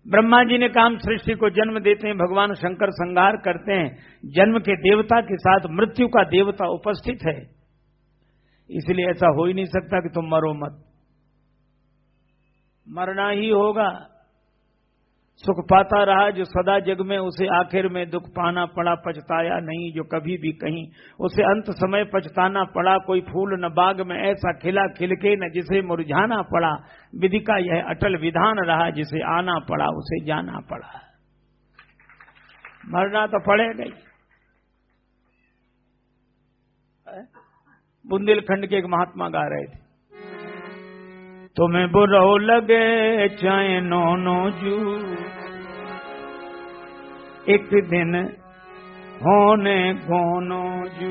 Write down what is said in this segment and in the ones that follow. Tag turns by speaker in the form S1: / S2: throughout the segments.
S1: ब्रह्मा जी ने काम सृष्टि को जन्म देते हैं, भगवान शंकर संहार करते हैं, जन्म के देवता के साथ मृत्यु का देवता उपस्थित है। इसलिए ऐसा हो ही नहीं सकता कि तुम मरो मत, मरना ही होगा। सुख पाता रहा जो सदा जग में, उसे आखिर में दुख पाना पड़ा, पछताया नहीं जो कभी भी कहीं। उसे अंत समय पछताना पड़ा, कोई फूल न बाग में ऐसा खिला खिलके न जिसे मुरझाना पड़ा। विधि का यह अटल विधान रहा, जिसे आना पड़ा उसे जाना पड़ा। मरना तो पड़ेगा ही। बुंदेलखंड के एक महात्मा गा रहे थे, तुम्हें बुरो लगे चाहे नो जू, एक दिन होने गोनो जू।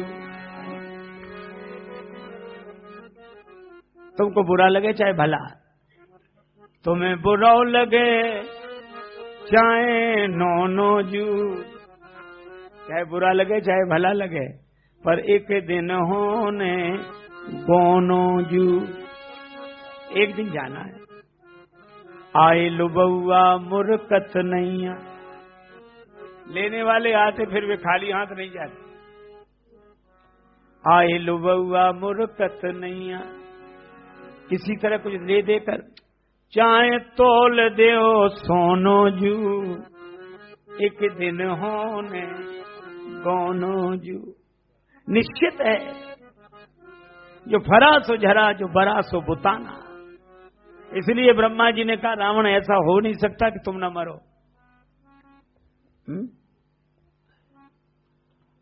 S1: तुमको बुरा लगे चाहे भला, तुम्हें बुरा लगे चाहे नो जू, चाहे बुरा लगे चाहे भला लगे, पर एक दिन होने गोनो जू। एक दिन जाना है। आए लुबुआ मुरकत नैया, लेने वाले आते फिर वे खाली हाथ नहीं जाते। आए लुबुआ मुरकत नैया, किसी तरह कुछ ले देकर, चाहे तोल देओ सोनो जू, एक दिन होने गोनो जू। निश्चित है, जो भरा सो झरा, जो बरा सो बुताना। इसलिए ब्रह्मा जी ने कहा रावण ऐसा हो नहीं सकता कि तुम न मरो।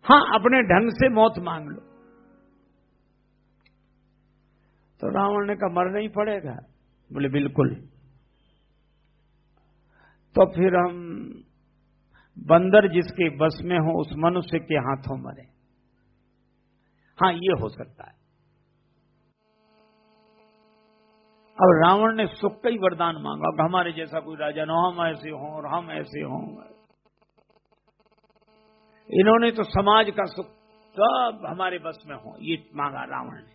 S1: हाँ, अपने ढंग से मौत मांग लो। तो रावण ने कहा मरना ही पड़ेगा। बोले बिल्कुल। तो फिर हम बंदर जिसके बस में हो उस मनुष्य के हाथों मरे। हाँ, ये हो सकता है। अब रावण ने सुख का ही वरदान मांगा कि हमारे जैसा कोई राजा न हो, हम ऐसे हों और हम ऐसे हों। इन्होंने तो समाज का सुख सब हमारे बस में हो, ये मांगा रावण ने।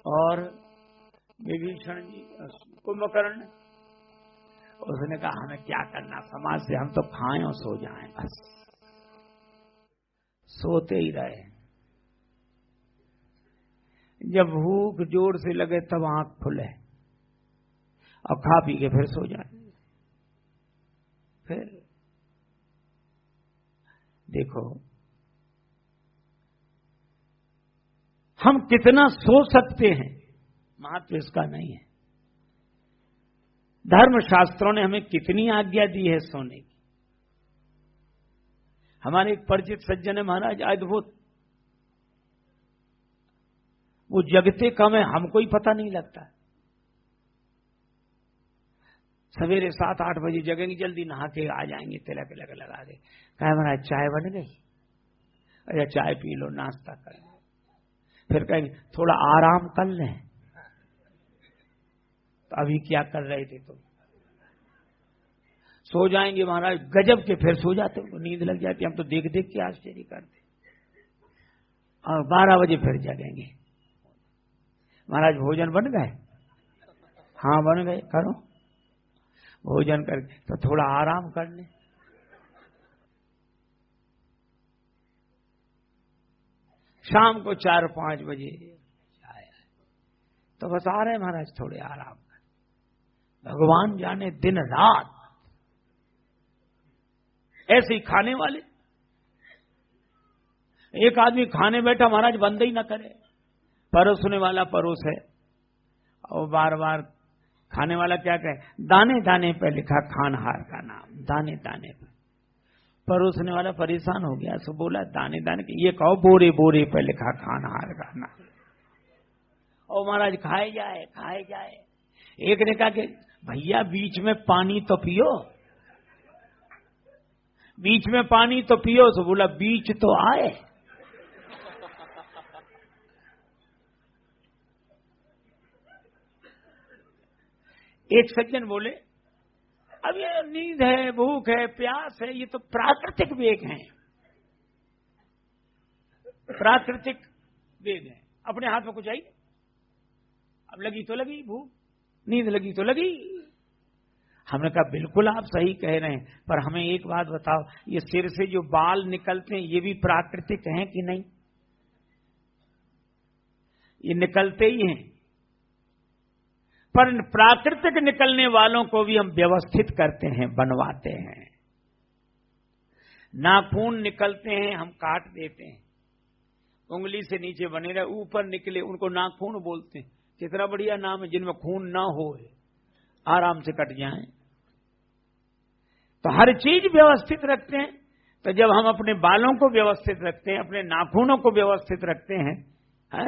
S1: और विभीषण जी, कुंभकर्ण, उसने कहा हमें क्या करना समाज से, हम तो खाएं और सो जाएं बस। सोते ही रहे। जब भूख जोर से लगे तब आंख खुले और खा पी के फिर सो जाए। फिर देखो हम कितना सो सकते हैं, महत्व इसका नहीं है। धर्म शास्त्रों ने हमें कितनी आज्ञा दी है सोने की। हमारे एक परिचित सज्जन है महाराज, अद्भुत, वो जगते कम है, हमको ही पता नहीं लगता। सवेरे 7-8 बजे जगेंगे, जल्दी नहा के आ जाएंगे, तिलक लगा के। कहा महाराज चाय बन गई? अरे चाय पी लो, नाश्ता कर लो। फिर कहेंगे थोड़ा आराम कर लें। तो अभी क्या कर रहे थे तुम? सो जाएंगे महाराज, गजब के फिर सो जाते, उनको नींद लग जाती। हम तो देख देख के आश्चर्य करते। और 12 बजे फिर जगेंगे। महाराज भोजन बन गए? हाँ बन गए। करो भोजन करके तो थोड़ा आराम कर ले। शाम को 4-5 बजे आया तो बस आ रहे महाराज, थोड़े आराम कर। भगवान जाने दिन रात ऐसे ही खाने वाले। एक आदमी खाने बैठा महाराज बंद ही ना करे, परोसने वाला परोस है और बार बार खाने वाला क्या कहे, दाने दाने पे लिखा खानहार का नाम, दाने दाने पे। परोसने वाला परेशान हो गया, सो बोला दाने दाने के, ये कहो बोरे बोरे पे लिखा खानहार का नाम। और महाराज खाए जाए खाए जाए। एक ने कहा कि भैया बीच में पानी तो पियो, बीच में पानी तो पियो। सो बोला बीच तो आए। एक सज्जन बोले अब ये नींद है, भूख है, प्यास है, ये तो प्राकृतिक वेग हैं, प्राकृतिक वेग है, अपने हाथ में कुछ आई। अब लगी तो लगी भूख, नींद लगी तो लगी। हमने कहा बिल्कुल आप सही कह रहे हैं, पर हमें एक बात बताओ, ये सिर से जो बाल निकलते हैं ये भी प्राकृतिक हैं कि नहीं? ये निकलते ही हैं, पर प्राकृतिक निकलने वालों को भी हम व्यवस्थित करते हैं, बनवाते हैं। नाखून निकलते हैं, हम काट देते हैं, उंगली से नीचे बने रहे, ऊपर निकले उनको नाखून बोलते हैं। कितना बढ़िया नाम है, जिनमें खून ना हो, आराम से कट जाएं। तो हर चीज व्यवस्थित रखते हैं। तो जब हम अपने बालों को व्यवस्थित रखते हैं, अपने नाखूनों को व्यवस्थित रखते हैं, है?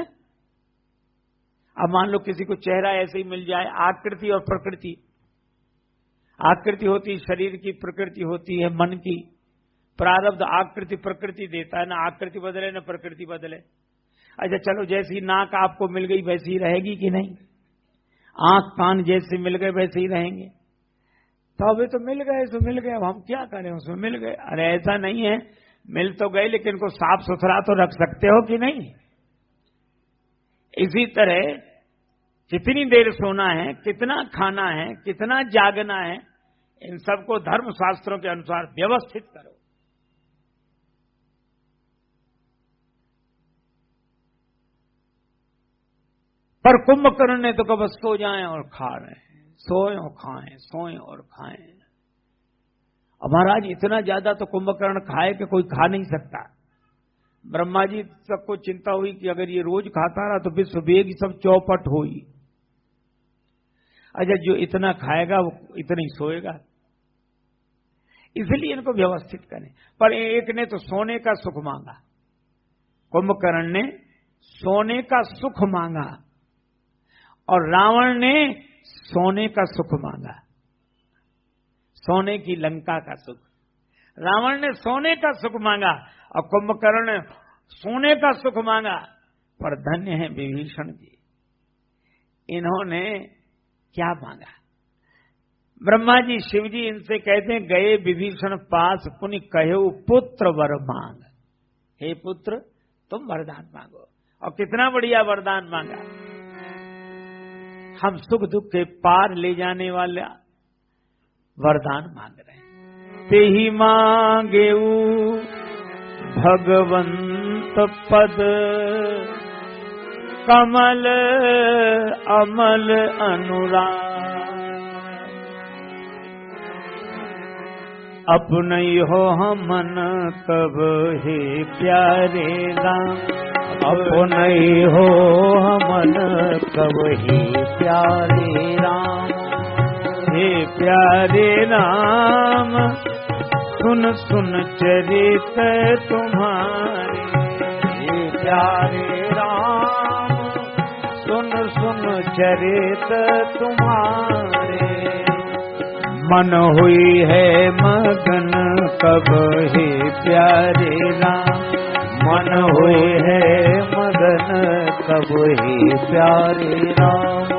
S1: अब मान लो किसी को चेहरा ऐसे ही मिल जाए, आकृति और प्रकृति, आकृति होती है शरीर की, प्रकृति होती है मन की। प्रारब्ध आकृति प्रकृति देता है, ना आकृति बदले ना प्रकृति बदले। अच्छा चलो, जैसी नाक आपको मिल गई वैसी रहेगी कि नहीं? आंख कान जैसे मिल गए वैसे ही रहेंगे। तो अभी तो मिल गए सो मिल गए, अब हम क्या करें, उसमें मिल गए। अरे ऐसा नहीं है, मिल तो गए लेकिन को साफ सुथरा तो रख सकते हो कि नहीं? इसी तरह कितनी देर सोना है, कितना खाना है, कितना जागना है, इन सबको धर्म शास्त्रों के अनुसार व्यवस्थित करो। पर कुंभकर्ण ने तो कब सो जाएं और खा रहे हैं, सोएं और खाएं, सोएं और खाएं। अब महाराज इतना ज्यादा तो कुंभकर्ण खाए कि कोई खा नहीं सकता। ब्रह्मा जी सबको चिंता हुई कि अगर ये रोज खाता रहा तो विश्व वेग सब चौपट हुई। अच्छा, जो इतना खाएगा वो इतना ही सोएगा, इसलिए इनको व्यवस्थित करें। पर एक ने तो सोने का सुख मांगा, कुंभकर्ण ने सोने का सुख मांगा और रावण ने सोने का सुख मांगा, सोने की लंका का सुख। रावण ने सोने का सुख मांगा और कुंभकर्ण ने सोने का सुख मांगा। पर धन्य है विभीषण जी, इन्होंने क्या मांगा? ब्रह्मा जी शिव जी इनसे कहते हैं, गए विभीषण पास पुनि कहे पुत्र वर मांग। हे पुत्र, तुम वरदान मांगो। और कितना बढ़िया वरदान मांगा, हम सुख दुख के पार ले जाने वाला वरदान मांग रहे हैं। ते ही मांगेऊ भगवंत पद, कमल अमल अनुराग। अपने हो हमन कब हे प्यारे राम, अपने हो हमन कब हे प्यारे राम। हे प्यारे राम, सुन सुन चरित तुम्हारे। हे प्यारे राम, सुन सुन चरित तुम्हारे। मन हुई है मगन कब हे प्यारे राम, मन हुई है मगन कब हे प्यारे राम।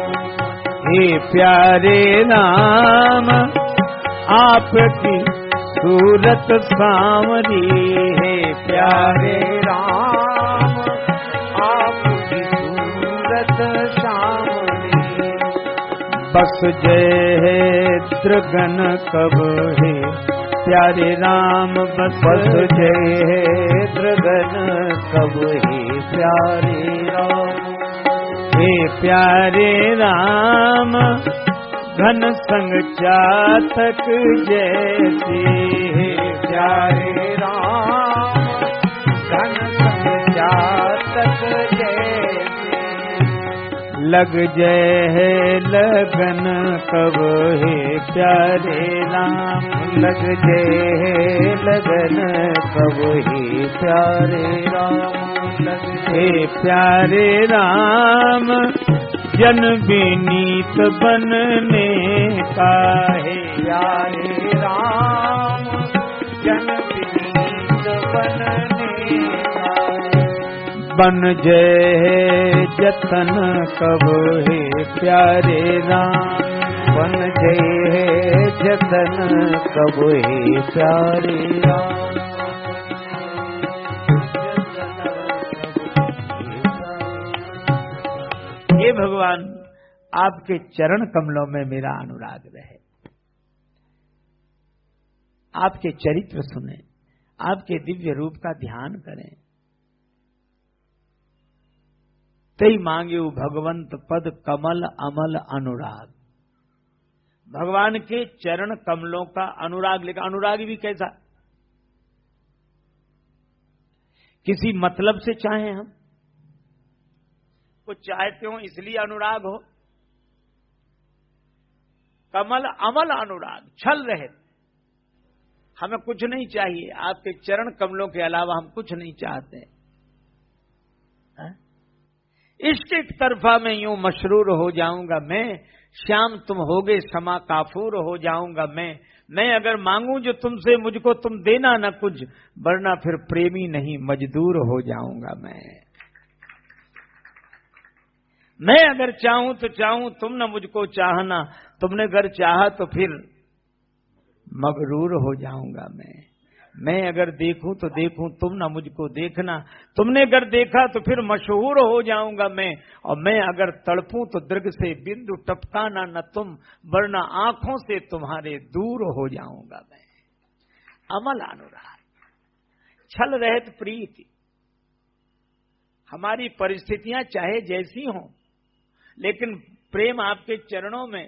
S1: हे प्यारे राम, आपकी सूरत सांवरी। हे प्यारे राम, आपकी सूरत सांवरी। बस जय द्रगन कब हे प्यारे राम, बस जय द्रगन कब हे प्यारे राम। हे प्यारे राम, घन संग चातक जैसी। हे प्यारे राम, घन संग चातक जैसी। लग जय लगन कब हे प्यारे राम, लग जय लगन कब हे प्यारे राम। हे प्यारे राम, जन विनीत बनने का। हे प्यारे राम, जन विनीत बनने का। बन जय जतन कब हे प्यारे राम, बन जय जतन कब हे प्यारे राम। हे भगवान, आपके चरण कमलों में मेरा अनुराग रहे। आपके चरित्र सुने, आपके दिव्य रूप का ध्यान करें। तई मांगे भगवंत पद कमल अमल अनुराग। भगवान के चरण कमलों का अनुराग, लेकिन अनुराग भी कैसा? किसी मतलब से चाहें हम, कुछ चाहते हो इसलिए अनुराग हो। कमल अमल अनुराग, छल रहे, हमें कुछ नहीं चाहिए, आपके चरण कमलों के अलावा हम कुछ नहीं चाहते। इश्क एक तरफा में यूं मशरूर हो जाऊंगा मैं, श्याम तुम होगे समा काफूर हो जाऊंगा मैं अगर मांगू जो तुमसे मुझको तुम देना न कुछ, वरना फिर प्रेमी नहीं मजदूर हो जाऊंगा मैं अगर चाहूं तो चाहूं तुम न मुझको चाहना, तुमने अगर चाहा तो फिर मगरूर हो जाऊंगा मैं अगर देखूं तो देखूं तुम न मुझको देखना, तुमने अगर देखा तो फिर मशहूर हो जाऊंगा और मैं अगर तड़पूं तो दृग से बिंदु टपकाना न तुम, वरना आंखों से तुम्हारे दूर हो जाऊंगा मैं। अमल अनुराग, छल रहित प्रीति। हमारी परिस्थितियां चाहे जैसी हों, लेकिन प्रेम आपके चरणों में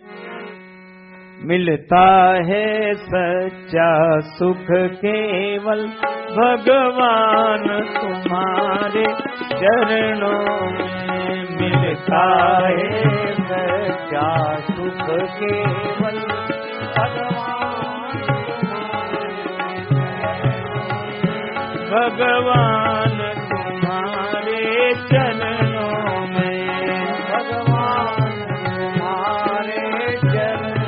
S1: मिलता है सच्चा सुख केवल भगवान तुम्हारे चरणों में, मिलता है सच्चा सुख केवल भगवान तुम्हारे चरणों में, भगवान तुम्हारे चरणों में।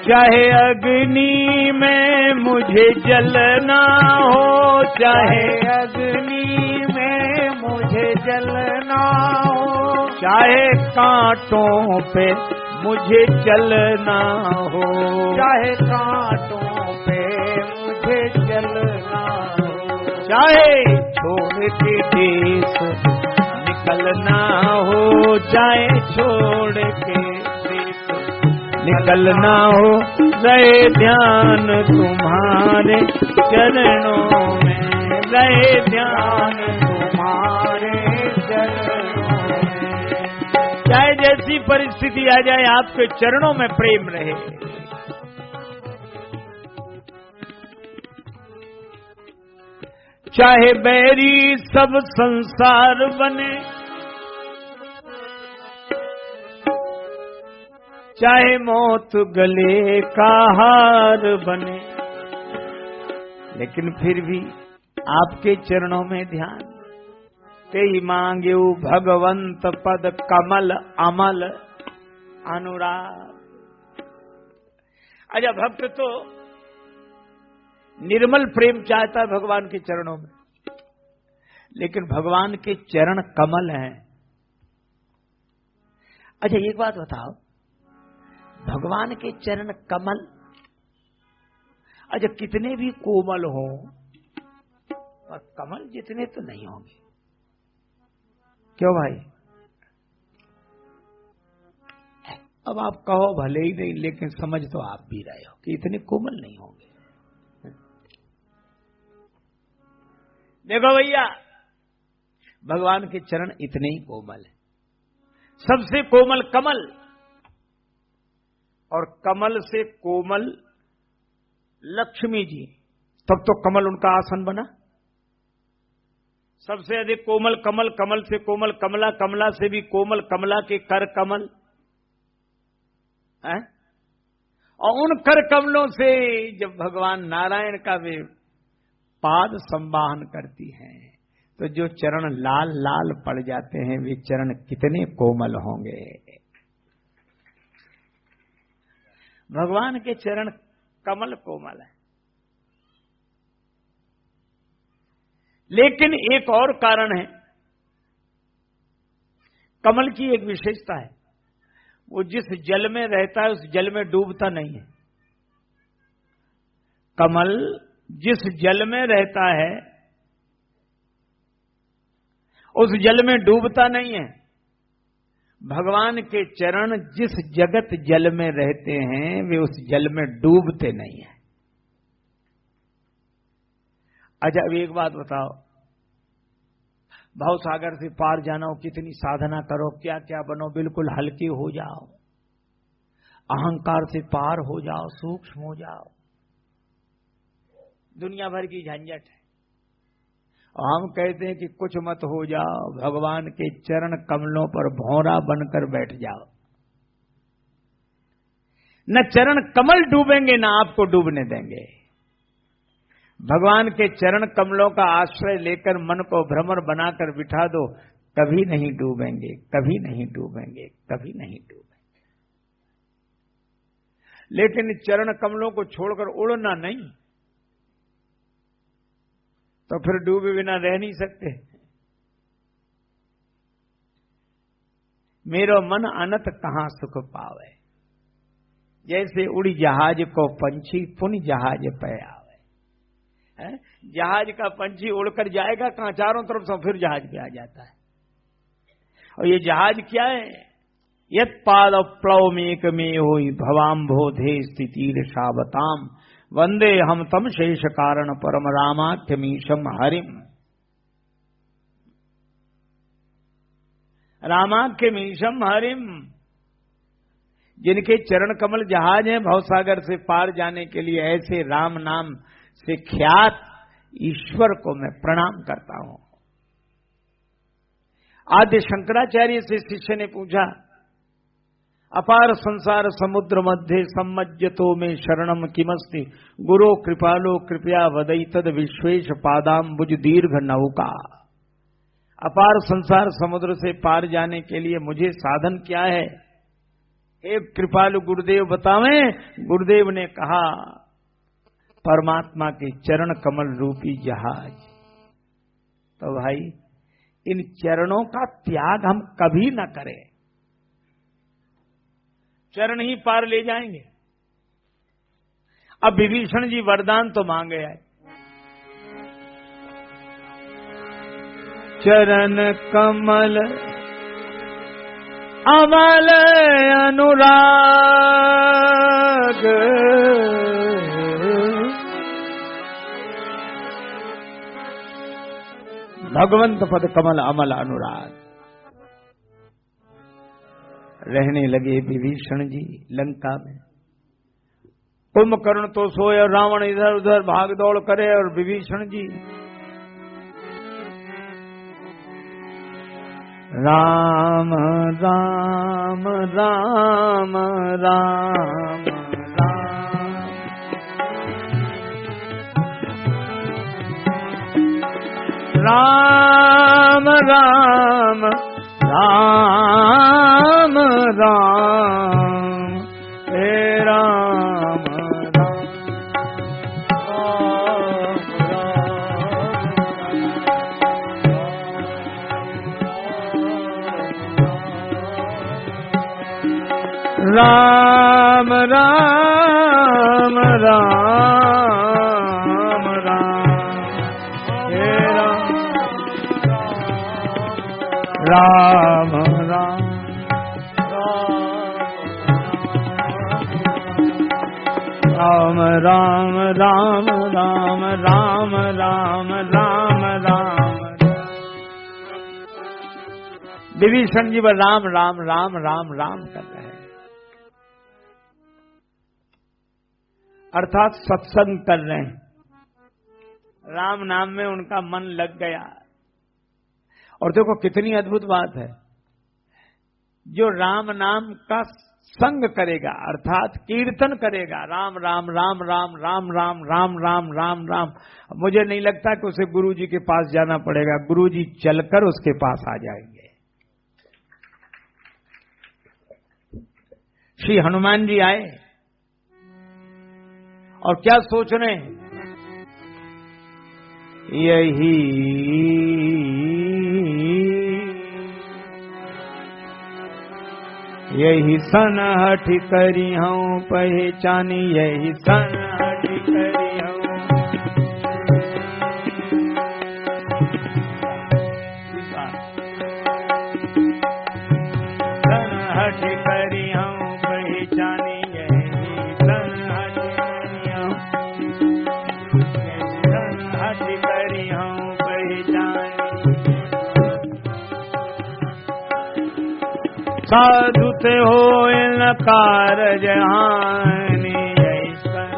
S1: चाहे अग्नि में मुझे जलना हो, चाहे अग्नि में मुझे जलना हो, चाहे कांटों पे मुझे चलना हो, चाहे कांटों पे मुझे चलना हो, चाहे छोड़ के देश निकलना हो, चाहे छोड़ के देश निकलना हो, रहे ध्यान तुम्हारे चरणों में, रहे ध्यान तुम्हारे चरणों में। चाहे जैसी परिस्थिति आ जाए, आपके चरणों में प्रेम रहे। चाहे बैरी सब संसार बने, चाहे मौत गले का हार बने, लेकिन फिर भी आपके चरणों में ध्यान। ते मांगे भगवंत पद कमल अमल अनुराग। अच्छा, भक्त तो निर्मल प्रेम चाहता है भगवान के चरणों में, लेकिन भगवान के चरण कमल हैं। अच्छा, एक बात बताओ, भगवान के चरण कमल, अच्छा कितने भी कोमल हो, पर कमल जितने तो नहीं होंगे। क्यों भाई? अब आप कहो भले ही नहीं, लेकिन समझ तो आप भी रहे हो कि इतने कोमल नहीं होंगे। देखो भैया, भगवान के चरण इतने ही कोमल है। सबसे कोमल कमल, और कमल से कोमल लक्ष्मी जी, तब तो कमल उनका आसन बना। सबसे अधिक कोमल कमल, कमल से कोमल कमला, कमला से भी कोमल कमला के कर कमल है। और उन कर कमलों से जब भगवान नारायण का वे पाद संवाहन करती हैं, तो जो चरण लाल लाल पड़ जाते हैं, वे चरण कितने कोमल होंगे। भगवान के चरण कमल कोमल है। लेकिन एक और कारण है, कमल की एक विशेषता है, वो जिस जल में रहता है उस जल में डूबता नहीं है। कमल जिस जल में रहता है उस जल में डूबता नहीं है, भगवान के चरण जिस जगत जल में रहते हैं वे उस जल में डूबते नहीं है। अच्छा अब एक बात बताओ, भव सागर से पार जाना हो, कितनी साधना करो, क्या क्या बनो, बिल्कुल हल्के हो जाओ, अहंकार से पार हो जाओ, सूक्ष्म हो जाओ, दुनिया भर की झंझट है। और हम कहते हैं कि कुछ मत हो जाओ, भगवान के चरण कमलों पर भौरा बनकर बैठ जाओ। न चरण कमल डूबेंगे न आपको डूबने देंगे। भगवान के चरण कमलों का आश्रय लेकर मन को भ्रमर बनाकर बिठा दो, कभी नहीं डूबेंगे, कभी नहीं डूबेंगे, कभी नहीं डूबेंगे। लेकिन चरण कमलों को छोड़कर उड़ना नहीं, तो फिर डूबे बिना रह नहीं सकते। मेरो मन अनत कहां सुख पावे, जैसे उड़ी जहाज को पंछी पुन जहाज पे आवे। जहाज का पंछी उड़कर जाएगा कहां, चारों तरफ से फिर जहाज पे आ जाता है। और ये जहाज क्या है, यत पाद प्लवमेक में होई भवाम्भोधे स्थितिर शावताम वंदे हम तम शेष कारण परम रामाख्यमीशम हरिम। रामाख्यमीशम हरिम, जिनके चरण कमल जहाज हैं भवसागर से पार जाने के लिए, ऐसे राम नाम से ख्यात ईश्वर को मैं प्रणाम करता हूं। आद्य शंकराचार्य से शिष्य ने पूछा, अपार संसार समुद्र मध्य सम्मज्जतो में शरणम किमस्ति गुरो कृपालो कृपया वदई तद विश्वेश पादाम्बुज दीर्घ नौका। अपार संसार समुद्र से पार जाने के लिए मुझे साधन क्या है, हे कृपालु गुरुदेव बतावें। गुरुदेव ने कहा, परमात्मा के चरण कमल रूपी जहाज। तो भाई इन चरणों का त्याग हम कभी न करें, चरण ही पार ले जाएंगे। अब विभीषण जी वरदान तो मांगे है, चरण कमल अमल अनुराग भगवंत पद कमल अमल अनुराग। रहने लगे विभीषण जी लंका में। कुंभकर्ण तो सोए और रावण इधर उधर भाग दौड़ करे, और विभीषण जी राम राम राम राम राम राम राम राम हे राम राम राम राम राम हे राम राम राम राम राम राम राम राम राम राम। विभीषण जी पर राम राम राम राम राम कर रहे हैं, अर्थात सत्संग कर रहे हैं। राम नाम में उनका मन लग गया। और देखो कितनी अद्भुत बात है, जो राम नाम का संग करेगा अर्थात कीर्तन करेगा, राम राम राम राम राम राम राम राम राम राम, मुझे नहीं लगता कि उसे गुरु जी के पास जाना पड़ेगा, गुरु जी चलकर उसके पास आ जाएंगे। श्री हनुमान जी आए और क्या सोच रहे हैं, यही सनहठ करी हूँ पहचानी, यही सनहठ करी हूँ। करी हम पहचानी यही सन हज करी हम पहचानी। साधु ते हो न कारज हानि यही सन।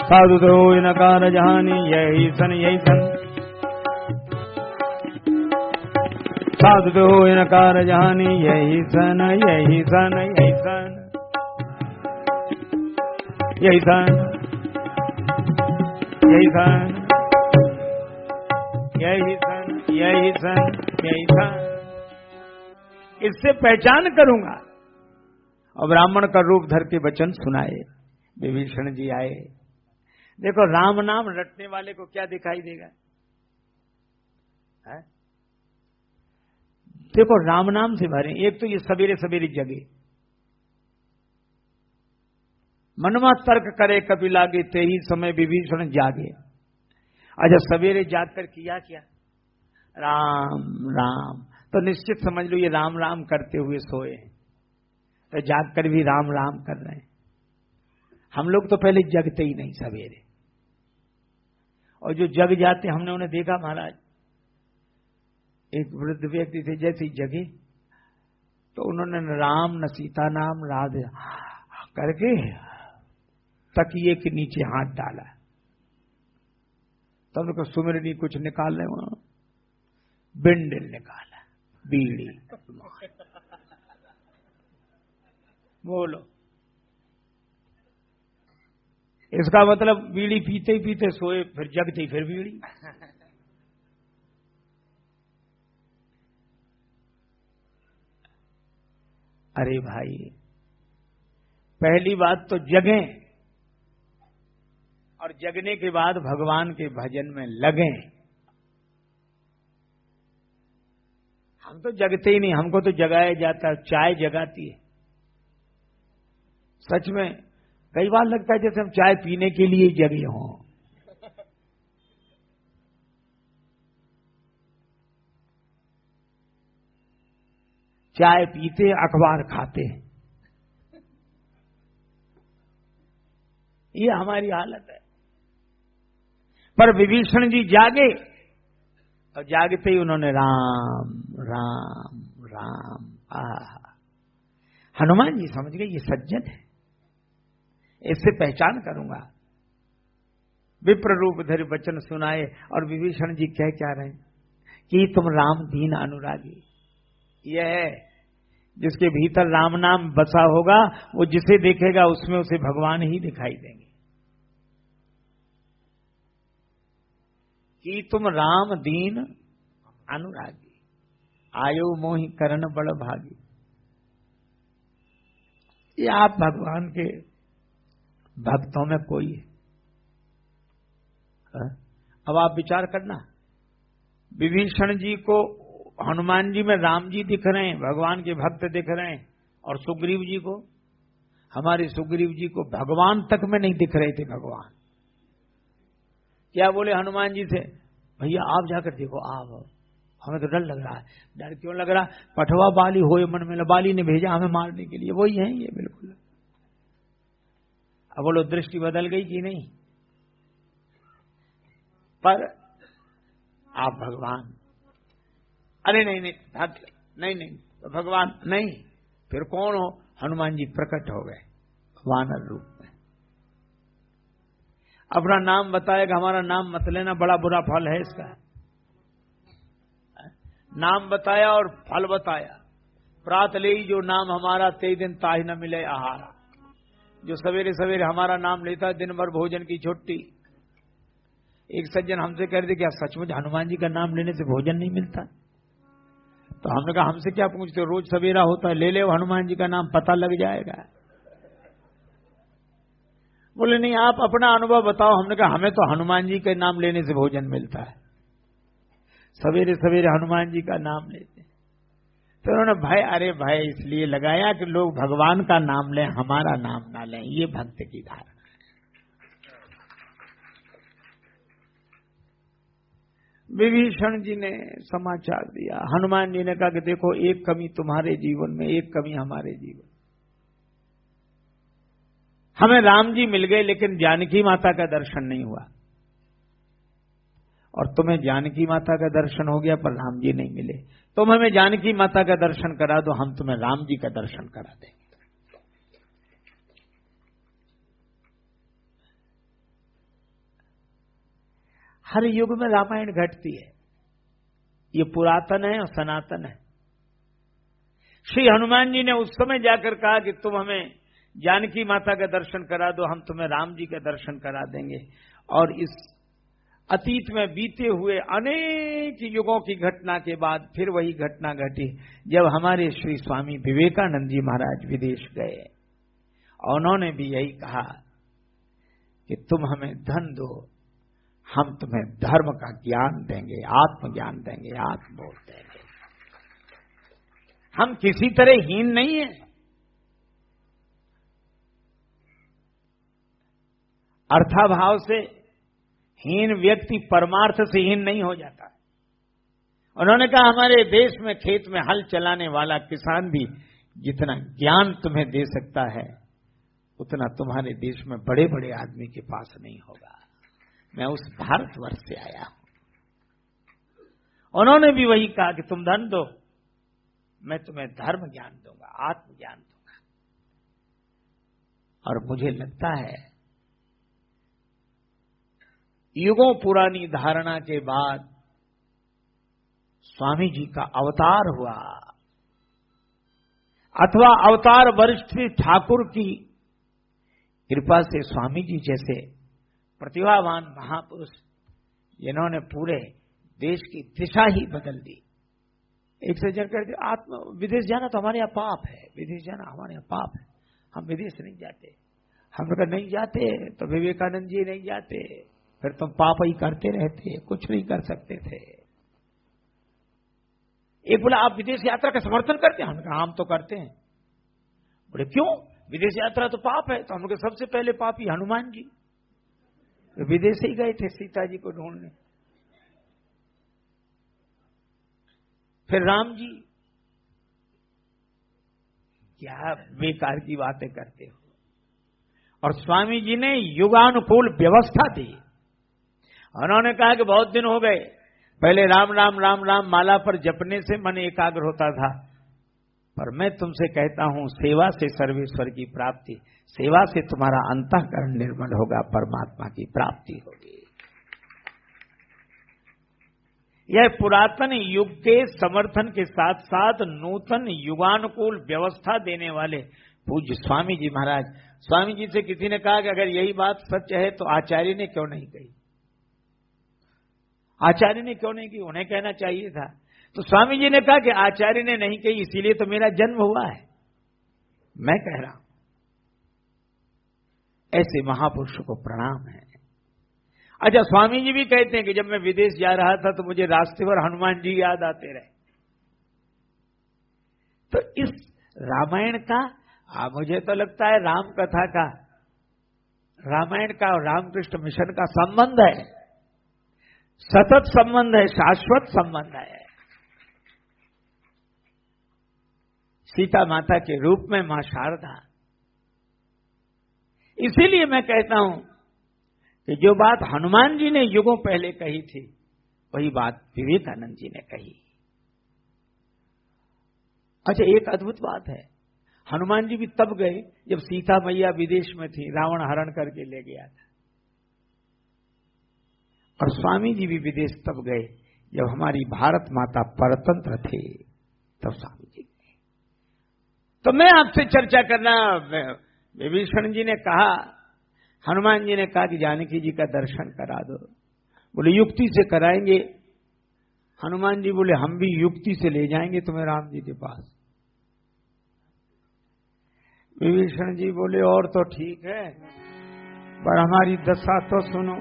S1: साधु ते हो न कारज हानि यही सन यही सन। साधु तो हो न कारज हानि यही सन यही सन यही सन यही सन यही सन यही सन यही सन यही सन। इससे पहचान करूंगा। और ब्राह्मण का रूप धर के वचन सुनाए। विभीषण जी आए। देखो राम नाम रटने वाले को क्या दिखाई देगा है? देखो राम नाम से भरे। एक तो ये सवेरे सवेरे जगे, मनमा तर्क करे कभी लागे ते ही समय विभीषण जागे। अच्छा सवेरे जागकर किया क्या? राम राम। तो निश्चित समझ लो ये राम राम करते हुए सोए हैं, तो जागकर भी राम राम कर रहे हैं। हम लोग तो पहले जगते ही नहीं सवेरे, और जो जग जाते हमने उन्हें देखा महाराज। एक वृद्ध व्यक्ति थे, जैसे ही जगे तो उन्होंने न राम न सीता नाम राधे करके तकिए के नीचे हाथ डाला। तब उनको सुमिरनी कुछ निकाल रहे, वहां बिंडल निकाला, बीड़ी। बोलो, इसका मतलब बीड़ी पीते ही पीते सोए, फिर जगते ही फिर बीड़ी। अरे भाई, पहली बात तो जगें, और जगने के बाद भगवान के भजन में लगें। हम तो जगते ही नहीं, हमको तो जगाया जाता है, चाय जगाती है। सच में कई बार लगता है जैसे हम चाय पीने के लिए जगे हों। चाय पीते अखबार खाते, ये हमारी हालत है। पर विभीषण जी जागे, और जागते ही उन्होंने राम राम राम। हनुमान जी समझ गए ये सज्जन है, इससे पहचान करूंगा। विप्र रूप धरि वचन सुनाए। और विभीषण जी कह क्या रहे कि तुम राम दीन अनुरागी। यह है जिसके भीतर राम नाम बसा होगा, वो जिसे देखेगा उसमें उसे भगवान ही दिखाई देंगे। कि तुम राम दीन अनुरागी, आयो मोहि करण बड़ भागी। ये आप भगवान के भक्तों में कोई है। अब आप विचार करना, विभीषण जी को हनुमान जी में राम जी दिख रहे हैं, भगवान के भक्त दिख रहे हैं, और सुग्रीव जी को, हमारे सुग्रीव जी को भगवान तक में नहीं दिख रहे थे। भगवान क्या बोले हनुमान जी से, भैया आप जाकर देखो, आप, हमें तो डर लग रहा है। डर क्यों लग रहा? पठवा बाली होए मन में, बाली ने भेजा हमें मारने के लिए। वही है ये बिल्कुल। अब बोलो दृष्टि बदल गई कि नहीं? पर आप भगवान, अरे नहीं नहीं भक्त नहीं नहीं, तो भगवान नहीं, फिर कौन हो? हनुमान जी प्रकट हो गए वानर रूप में। अपना नाम बताएगा, हमारा नाम मत लेना, बड़ा बुरा फल है इसका। नाम बताया और फल बताया। प्रात ले जो नाम हमारा, ते दिन ताहि न मिले आहारा। जो सवेरे सवेरे हमारा नाम लेता है, दिन भर भोजन की छुट्टी। एक सज्जन हमसे कह रहे थे, क्या सचमुच हनुमान जी का नाम लेने से भोजन नहीं मिलता? तो हमने कहा हमसे क्या पूछते हो, रोज सवेरा होता है, ले ले हनुमान जी का नाम, पता लग जाएगा। बोले नहीं, आप अपना अनुभव बताओ। हमने कहा हमें तो हनुमान जी के नाम लेने से भोजन मिलता है, सवेरे सवेरे हनुमान जी का नाम लेते। तो उन्होंने भाई, अरे भाई इसलिए लगाया कि लोग भगवान का नाम लें, हमारा नाम ना लें, ये भक्त की धारणा। विभीषण जी ने समाचार दिया। हनुमान जी ने कहा कि देखो, एक कमी तुम्हारे जीवन में, एक कमी हमारे जीवन। हमें राम जी मिल गए, लेकिन जानकी माता का दर्शन नहीं हुआ। और तुम्हें जानकी माता का दर्शन हो गया, पर राम जी नहीं मिले। तुम हमें जानकी माता का दर्शन करा दो, हम तुम्हें राम जी का दर्शन करा देंगे। हर युग में रामायण घटती है, ये पुरातन है और सनातन है। श्री हनुमान जी ने उस समय जाकर कहा कि तुम हमें जानकी माता का दर्शन करा दो, हम तुम्हें राम जी का दर्शन करा देंगे। और इस अतीत में बीते हुए अनेक युगों की घटना के बाद फिर वही घटना घटी, जब हमारे श्री स्वामी विवेकानंद जी महाराज विदेश गए और उन्होंने भी यही कहा कि तुम हमें धन दो, हम तुम्हें धर्म का ज्ञान देंगे, आत्मज्ञान देंगे, आत्मबोध देंगे। हम किसी तरह हीन नहीं है। अर्थाभाव से हीन व्यक्ति परमार्थ से हीन नहीं हो जाता। उन्होंने कहा हमारे देश में खेत में हल चलाने वाला किसान भी जितना ज्ञान तुम्हें दे सकता है, उतना तुम्हारे देश में बड़े बड़े आदमी के पास नहीं होगा। मैं उस भारतवर्ष से आया हूं। उन्होंने भी वही कहा कि तुम धन दो, मैं तुम्हें धर्म ज्ञान दूंगा, आत्मज्ञान दूंगा। और मुझे लगता है युगों पुरानी धारणा के बाद स्वामी जी का अवतार हुआ, अथवा अवतार वरिष्ठ ठाकुर की कृपा से स्वामी जी जैसे प्रतिभावान महापुरुष, जिन्होंने पूरे देश की दिशा ही बदल दी। एक सज्जन कहते आत्म विदेश जाना तो हमारे यहाँ पाप है, विदेश जाना हमारे यहाँ पाप है, हम विदेश नहीं जाते। हम अगर नहीं जाते तो विवेकानंद जी नहीं जाते, फिर तुम पाप ही करते रहते, कुछ नहीं कर सकते थे। एक बोला आप विदेश यात्रा का समर्थन करते हैं? हमने कहा हम तो करते हैं। बोले क्यों? विदेश यात्रा तो पाप है। तो हमने कहा सबसे पहले पापी हनुमान जी, विदेश ही गए थे सीता जी को ढूंढने। फिर राम जी, क्या बेकार की बातें करते हो। और स्वामी जी ने युगानुकूल व्यवस्था दी। उन्होंने कहा कि बहुत दिन हो गए, पहले राम राम राम राम माला पर जपने से मन एकाग्र होता था, पर मैं तुमसे कहता हूं सेवा से सर्वेश्वर की प्राप्ति, सेवा से तुम्हारा अंतःकरण निर्मल होगा, परमात्मा की प्राप्ति होगी। यह पुरातन युग के समर्थन के साथ साथ नूतन युगानुकूल व्यवस्था देने वाले पूज्य स्वामी जी महाराज। स्वामी जी से किसी ने कहा कि अगर यही बात सच है तो आचार्य ने क्यों नहीं कही? आचार्य ने क्यों नहीं की? उन्हें कहना चाहिए था। तो स्वामी जी ने कहा कि आचार्य ने नहीं कही, इसीलिए तो मेरा जन्म हुआ है, मैं कह रहा हूं। ऐसे महापुरुषों को प्रणाम है। अच्छा, स्वामी जी भी कहते हैं कि जब मैं विदेश जा रहा था तो मुझे रास्ते पर हनुमान जी याद आते रहे। तो इस रामायण का मुझे तो लगता है राम कथा का, रामायण का और रामकृष्ण मिशन का संबंध है, सतत संबंध है, शाश्वत संबंध है। सीता माता के रूप में मां शारदा। इसीलिए मैं कहता हूं कि जो बात हनुमान जी ने युगों पहले कही थी, वही बात विवेकानंद जी ने कही। अच्छा, एक अद्भुत बात है, हनुमान जी भी तब गए जब सीता मैया विदेश में थी, रावण हरण करके ले गया था। और स्वामी जी भी विदेश तब गए जब हमारी भारत माता परतंत्र थे, तब स्वामी जी गए। तो मैं आपसे चर्चा करना, विभीषण जी ने कहा, हनुमान जी ने कहा कि जानकी जी का दर्शन करा दो। बोले युक्ति से कराएंगे। हनुमान जी बोले हम भी युक्ति से ले जाएंगे तुम्हें राम जी के पास। विभीषण जी बोले और तो ठीक है, पर हमारी दशा तो सुनो।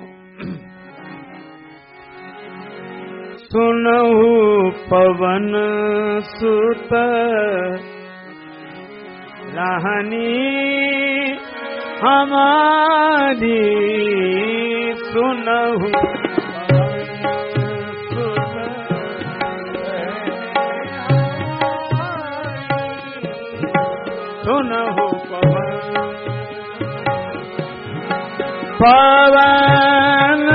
S1: सुनहु पवन सुत रहनी हमारी, सुनहु पवन सुनहु पवन पवन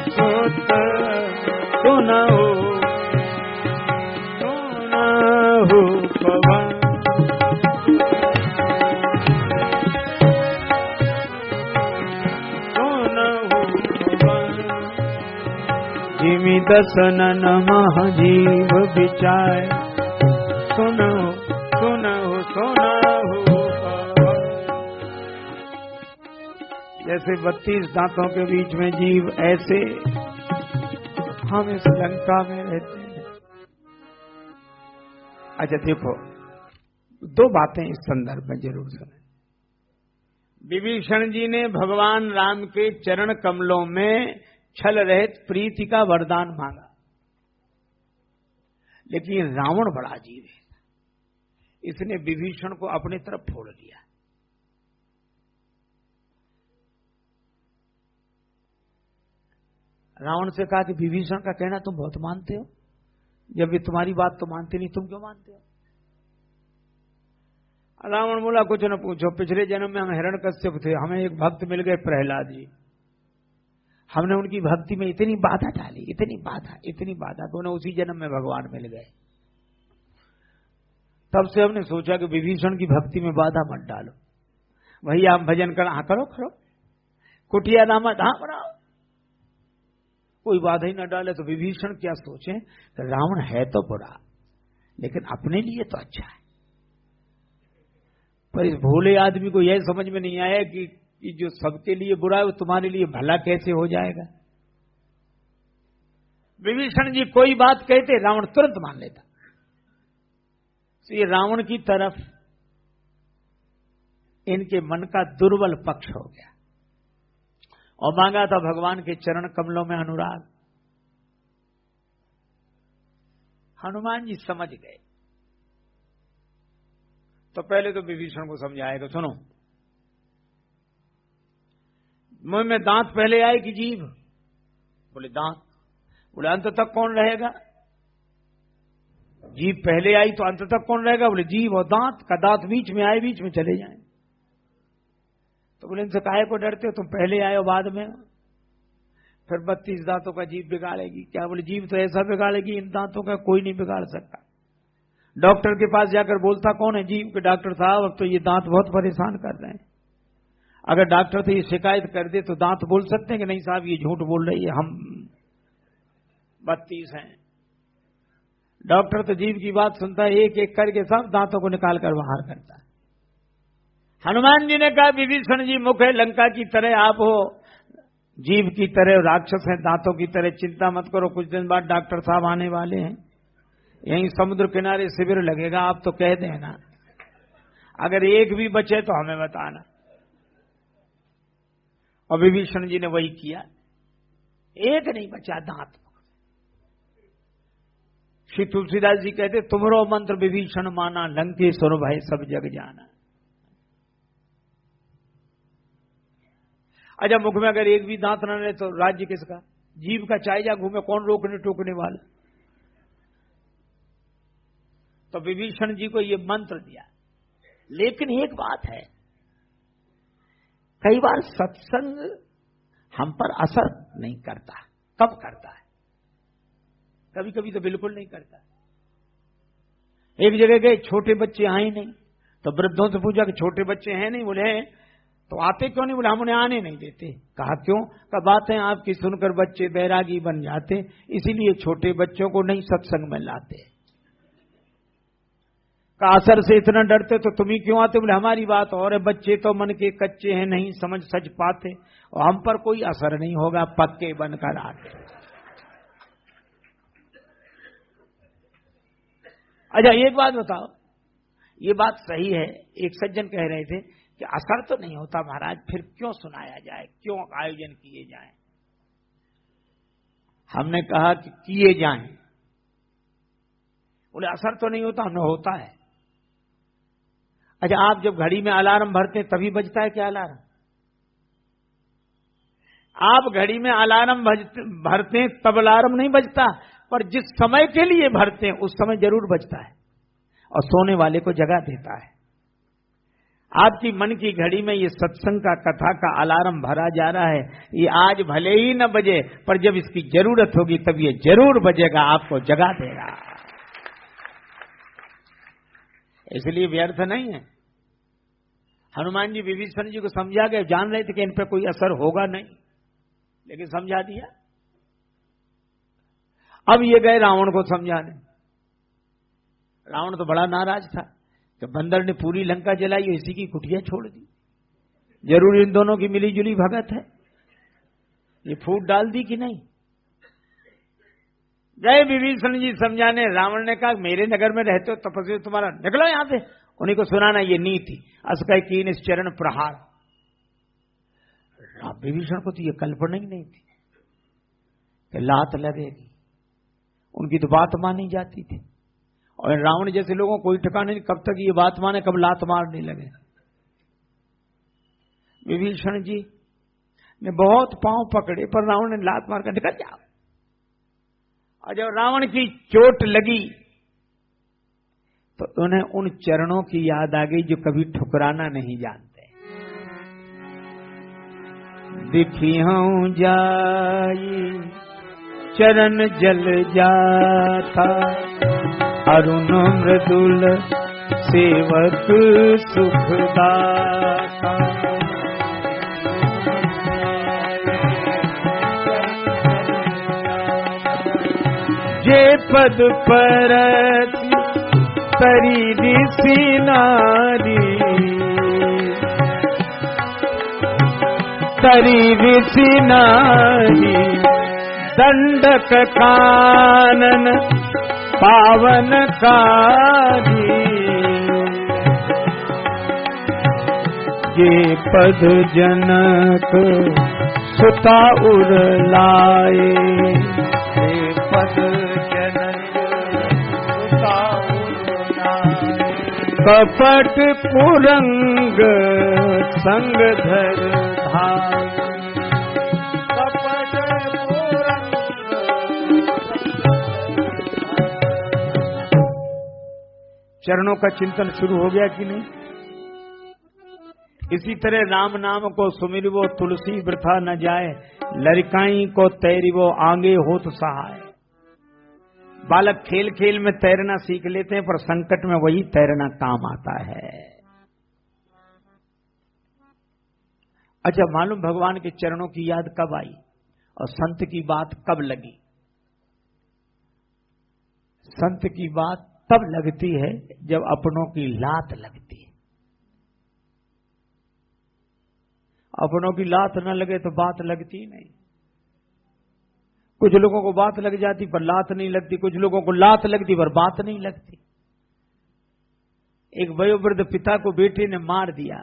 S1: सुत सुनहु सुनहु पवन जिमि दसनन महाजीव बिचाय सुनहु सुनहु सुनहु। जैसे 32 दांतों के बीच में जीव, ऐसे हम इस लंका में रहते हैं। अच्छा देखो, 2 बातें इस संदर्भ में जरूर सुने। विभीषण जी ने भगवान राम के चरण कमलों में छल रहित प्रीति का वरदान मांगा, लेकिन रावण बड़ा अजीब है, इसने विभीषण को अपनी तरफ फोड़ लिया। रावण से कहा कि विभीषण का कहना तुम बहुत मानते हो, जब भी तुम्हारी बात तो मानते नहीं, तुम क्यों मानते हो? रावण बोला कुछ न पूछो, पिछले जन्म में हम हिरण्यकश्यप थे, हमें एक भक्त मिल गए प्रहलाद जी, हमने उनकी भक्ति में इतनी बाधा डाली, इतनी बाधा, दोनों उसी जन्म में भगवान मिल गए। तब से हमने सोचा कि विभीषण की भक्ति में बाधा मत डालो, वही आप भजन कर करो करो, कुटिया नामा धाम बनाओ, कोई बाधा ही न डाले। तो विभीषण क्या सोचे, रावण है तो बुरा लेकिन अपने लिए तो अच्छा है। पर इस भोले आदमी को यह समझ में नहीं आया कि जो सबके लिए बुरा है वो तुम्हारे लिए भला कैसे हो जाएगा। विभीषण जी कोई बात कहते रावण तुरंत मान लेता। तो ये रावण की तरफ इनके मन का दुर्बल पक्ष हो गया और मांगा था भगवान के चरण कमलों में अनुराग। हनुमान जी समझ गए। तो पहले तो विभीषण को समझाएगा, सुनो मुंह में दांत पहले आए कि जीभ? बोले दांत। बोले अंत तक कौन रहेगा? जीभ पहले आई तो अंत तक कौन रहेगा? बोले जीभ और दांत का, दांत बीच में आए बीच में चले जाएं। तो बोले इनसे काहे को डरते हो, तुम पहले आए हो बाद में। फिर 32 दांतों का जीभ बिगाड़ेगी क्या? बोले जीभ तो ऐसा बिगाड़ेगी, इन दांतों का कोई नहीं बिगाड़ सकता। डॉक्टर के पास जाकर बोलता कौन है? जीभ के डॉक्टर साहब अब तो ये दांत बहुत परेशान कर रहे हैं। अगर डॉक्टर तो ये शिकायत कर दे तो दांत बोल सकते हैं कि नहीं साहब ये झूठ बोल रही है, हम 32 हैं। डॉक्टर तो जीभ की बात सुनता है, एक एक करके सब दांतों को निकाल कर बाहर करता है। हनुमान जी ने कहा विभीषण जी मुख है लंका की तरह, आप हो जीभ की तरह, राक्षस हैं दांतों की तरह, चिंता मत करो, कुछ दिन बाद डॉक्टर साहब आने वाले हैं, यहीं समुद्र किनारे शिविर लगेगा, आप तो कह देना, अगर एक भी बचे तो हमें बताना। और विभीषण जी ने वही किया, एक नहीं बचा दांत। श्री तुलसीदास जी कहते तुमरो मंत्र विभीषण माना, लंकेश्वर भय सब जग जाना। अच्छा मुख में अगर एक भी दांत न रहे तो राज्य किसका? जीव का चाहे जा घूमे, कौन रोकने टोकने वाला? तो विभीषण जी को ये मंत्र दिया। लेकिन एक बात है, कई बार सत्संग हम पर असर नहीं करता। कब करता है? कभी कभी तो बिल्कुल नहीं करता। एक जगह गए, छोटे बच्चे आए नहीं, तो वृद्धों से पूछा कि छोटे बच्चे हैं नहीं? बोले हैं। तो आते क्यों नहीं? बोले हम उन्हें आने नहीं देते। कहा क्यों? का बातें आपकी सुनकर बच्चे बैरागी बन जाते, इसीलिए छोटे बच्चों को नहीं सत्संग में लाते। का असर से इतना डरते तो तुम ही क्यों आते? बोले हमारी बात और है, बच्चे तो मन के कच्चे हैं, नहीं समझ सच पाते, और हम पर कोई असर नहीं होगा, पक्के बनकर आते। अच्छा एक बात बताओ, ये बात सही है, एक सज्जन कह रहे थे कि असर तो नहीं होता महाराज, फिर क्यों सुनाया जाए, क्यों आयोजन किए जाएं? हमने कहा कि किए जाएं। बोले असर तो नहीं होता। हमने होता है। अच्छा आप जब घड़ी में अलार्म भरते तभी बजता है क्या अलार्म? आप घड़ी में अलार्म भरते तब अलार्म नहीं बजता, पर जिस समय के लिए भरते हैं उस समय जरूर बचता है और सोने वाले को जगा देता है। आपकी मन की घड़ी में ये सत्संग का, कथा का अलार्म भरा जा रहा है। ये आज भले ही न बजे, पर जब इसकी जरूरत होगी तब ये जरूर बजेगा, आपको जगा देगा। इसलिए व्यर्थ नहीं है। हनुमान जी विभीषण जी को समझा गए, जान रहे थे कि इन पर कोई असर होगा नहीं, लेकिन समझा दिया। अब ये गए रावण को समझाने। रावण तो बड़ा नाराज था कि बंदर ने पूरी लंका जलाई, इसी की कुटिया छोड़ दी। जरूर इन दोनों की मिली जुली भगत है, ये फूट डाल दी कि नहीं। गए विभीषण जी समझाने। रावण ने कहा मेरे नगर में रहते हो तपस्वी, तुम्हारा निकलो यहां से। उन्हीं को सुनाना ये नीति असकय कीन इस चरण प्रहार। विभीषण को तो ये कल्पना ही नहीं थी कि लात लगेगी। उनकी तो बात मानी जाती थी, और रावण जैसे लोगों को कोई ठिकाना नहीं, कब तक ये बात माने कब लात मारने लगे। विभीषण जी ने बहुत पांव पकड़े, पर रावण ने लात मार कर निकल जाओ। और जब रावण की चोट लगी तो उन्हें उन चरणों की याद आ गई जो कभी ठुकराना नहीं जानते। दिखी हूं जाई चरण जल जाता, अरुण मृदुल सेवक सुखदाता। जे पद परति तरी ऋषि नारी, तरी ऋषि नारी, दंडक कानन पावन कारी। ये पद जनक सुता उर लाए, ये पद जनक सुता उर लाए। कपट पुरंग संग धर धाय, चरणों का चिंतन शुरू हो गया कि नहीं। इसी तरह राम नाम को सुमिरवो तुलसी वृथा न जाए, लड़काई को तैरिवो आगे होत सहाय। बालक खेल खेल में तैरना सीख लेते हैं, पर संकट में वही तैरना काम आता है। अच्छा, मालूम भगवान के चरणों की याद कब आई और संत की बात कब लगी। संत की बात तब लगती है जब अपनों की लात लगती है। अपनों की लात न लगे तो बात लगती नहीं। कुछ लोगों को बात लग जाती पर लात नहीं लगती, कुछ लोगों को लात लगती पर बात नहीं लगती। एक वयोवृद्ध पिता को बेटे ने मार दिया,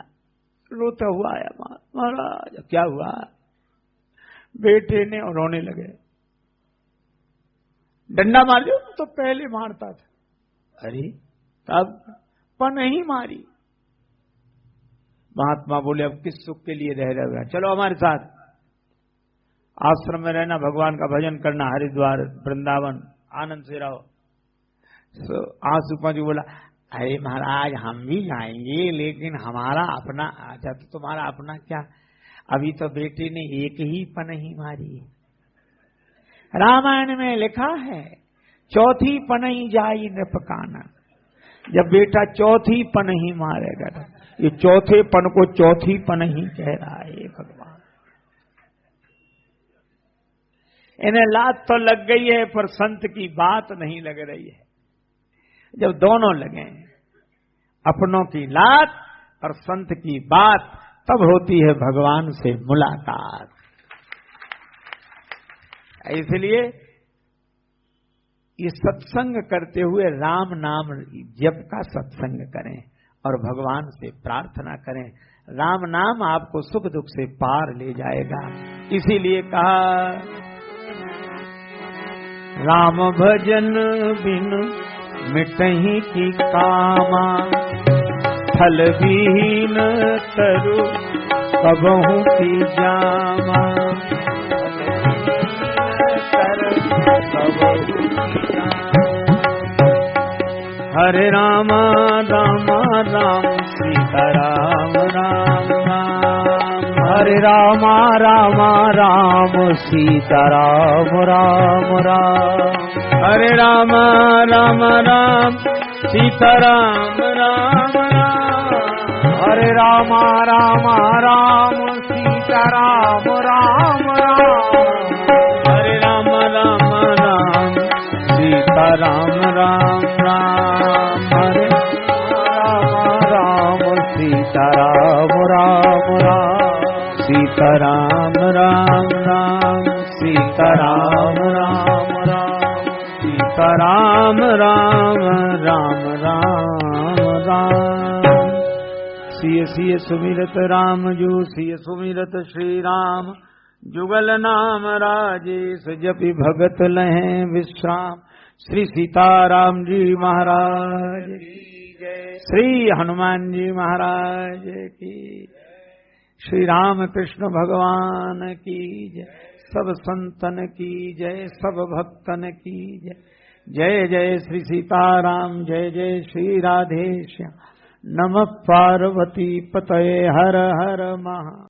S1: रोता हुआ आया, महाराज क्या हुआ। बेटे ने और रोने लगे। डंडा मार लो तो पहले मारता था, अरे तब पर नहीं मारी। महात्मा बोले अब किस सुख के लिए रह रहे हो, चलो हमारे साथ आश्रम में रहना, भगवान का भजन करना, हरिद्वार वृंदावन आनंद से रहो। तो आंसू पांचू बोला, अरे महाराज हम भी जाएंगे लेकिन हमारा अपना। अच्छा तो तुम्हारा अपना क्या, अभी तो बेटे ने एक ही पनही मारी है। रामायण में लिखा है चौथी पनही जाई नृपकाना। जब बेटा चौथी पनही मारेगा, ये चौथे पन को चौथी पनही कह रहा है भगवान। इन्हें लात तो लग गई है पर संत की बात नहीं लग रही है। जब दोनों लगे, अपनों की लात और संत की बात, तब होती है भगवान से मुलाकात। इसलिए ये सत्संग करते हुए राम नाम जप का सत्संग करें और भगवान से प्रार्थना करें। राम नाम आपको सुख दुख से पार ले जाएगा। इसीलिए कहा राम भजन बिन मिटहि की कामा, फल विहीन तरु कबहु की जामा। हरे राम राम राम सीता राम राम राम।
S2: हरे राम राम राम सीता राम राम राम।
S1: हरे राम राम राम सीता राम राम राम।
S2: हरे राम राम राम सीता राम राम राम।
S1: हरे राम राम राम सीता राम राम राम। हरे
S2: राम राम सीता राम राम राम।
S1: सीता राम राम राम सीता राम राम राम। सीता राम राम राम राम राम। सिय सिय सुमिरत राम जू सिय सुमिरत श्री राम। जुगल नाम राजेश जपि भगत लहें विश्राम। श्री सीताराम जी महाराज की जय। श्री हनुमान जी महाराज की। श्री राम कृष्ण भगवान की जय। सब संतन की जय, सब भक्तन की जय। जय जय श्री सीताराम, जय जय श्री राधेश्याम। नमः पार्वती पतये हर हर महा।